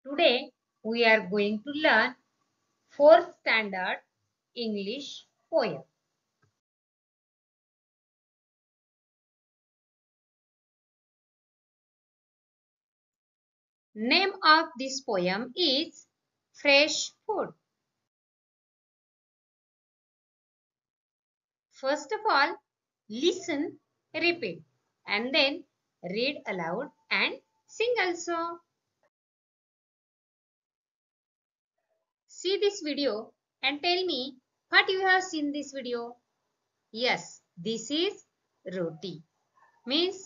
Today we are going to learn 4th standard English poem. Name of this poem is Fresh Food. First of all, listen, repeat, and then read aloud and sing also. See this video and tell me what you have seen this video. Yes, this is roti. Means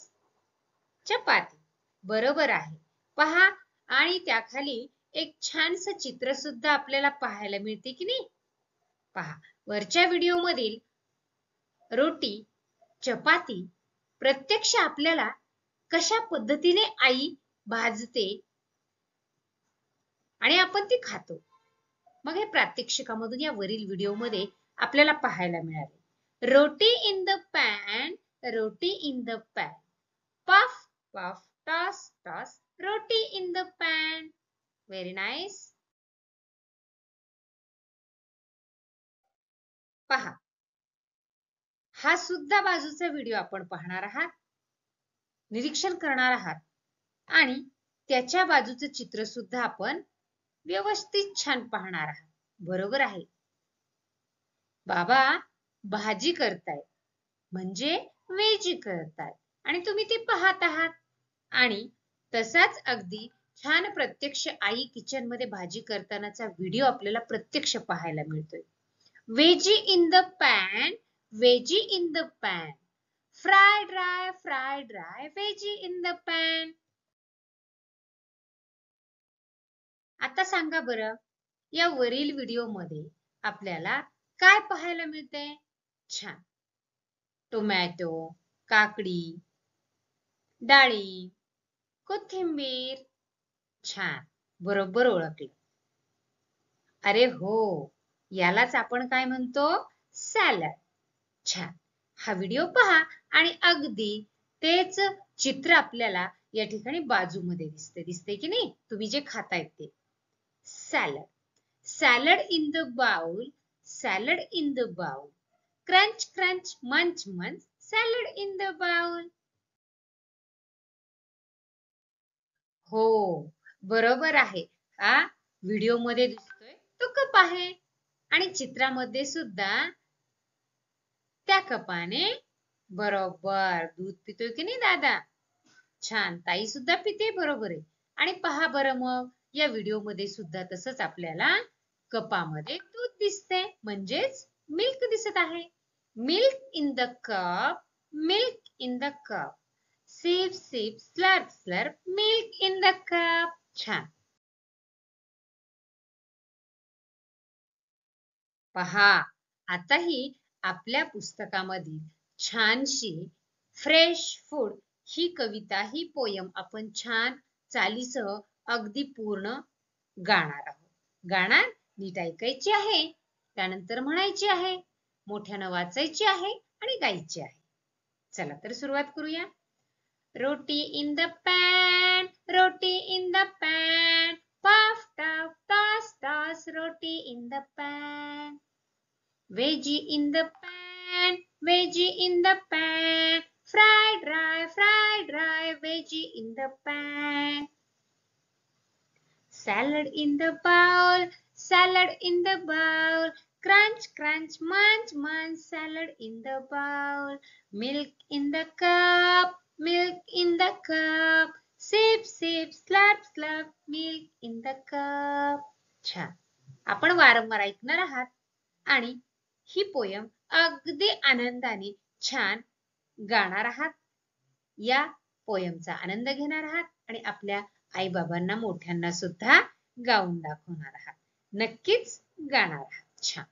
चपाती. बरोबर आहे. पहा आणि त्याखाली एक छानसं चित्र सुद्धा आपल्याला पाहायला मिळते की नाही? पहा, वरच्या व्हिडिओ मधील रोटी, चपाती प्रत्यक्ष आपल्याला कशा पद्धतीने आई भाजते आणि आपण ती खातो. मग हे प्रात्यक्षिकामधून या वरील व्हिडिओ मध्ये आपल्याला पाहायला मिळाले. Roti in the pan, roti in the pan. Puff, puff, toss, toss, roti in the pan. Very nice. पहा, हा सुद्धा बाजूचा व्हिडिओ आपण पाहणार आहात, निरीक्षण करणार आहात आणि त्याच्या बाजूचं चित्र सुद्धा आपण व्यवस्थित छान पाहणार आहात. बरोबर आहे. बाबा भाजी करतायत म्हणजे वेजी करतायत आणि तुम्ही ते पाहत आहात आणि तसाच अगदी छान प्रत्यक्ष आई किचन मध्ये भाजी करतानाचा व्हिडिओ आपल्याला प्रत्यक्ष पाहायला मिळतोय. Veggie in the pan, veggie in the pan. Fry dry, veggie in the pan. आता सांगा बरं, या वरील व्हिडिओ मध्ये आपल्याला काय पाहायला मिळते? छान. टोमॅटो, काकडी, डाळी, कोथिंबीर. छान, बरोबर ओळखलं. अरे हो, यालाच आपण काय म्हणतो? सॅलड. छान. हा व्हिडिओ पहा आणि अगदी तेच चित्र आपल्याला या ठिकाणी बाजूमध्ये दिसते की नाही? तुम्ही जे खातायत ते. Salad. Salad in the bowl, salad in the bowl. Crunch crunch, munch munch, salad in the bowl. हो, बरोबर आहे. हा व्हिडिओ मध्ये दिसतोय तो कप आहे आणि चित्रामध्ये सुद्धा त्या कपाने बरोबर दूध पितोय की नाही दादा? छान. ताई सुद्धा पिते, बरोबर आहे. आणि पहा बरं, मग या व्हिडिओ मध्ये सुद्धा तसंच आपल्याला कपामध्ये दूध दिसते म्हणजेच मिल्क दिसत आहे. Milk in the cup, milk in the cup. Sip, sip, slurp, slurp, milk in the cup. छान. पहा, आताही आपल्या पुस्तकामधील छानशी फ्रेश फूड ही कविता, ही पोयम आपण छान चालीसह अगदी पूर्ण गाणार आहोत. गाणार नीट ऐकायची आहे, त्यानंतर म्हणायची आहे, मोठ्यानं वाचायची आहे आणि गायची आहे. चला तर सुरुवात करूया. Roti in the pan, roti in the pan. Puff, puff, toss, toss, roti in the pan. Veggie in the pan, veggie in the pan. Fry dry, veggie in the pan. Salad in the bowl, salad in the bowl. Crunch, crunch, munch, munch, salad in the bowl. Milk in the cup, milk in the cup. Sip, sip, slurp, slurp, milk in the cup. छान. आपण वारंवार ऐकणार आहात आणि ही poem अगदी आनंदाने छान गाणार आहात. या पोयमचा आनंद घेणार आहात आणि आपल्या आई बाबांना, मोठ्यांना सुद्धा गाऊन दाखवणार आहात. नक्कीच गाणार आहात. छान.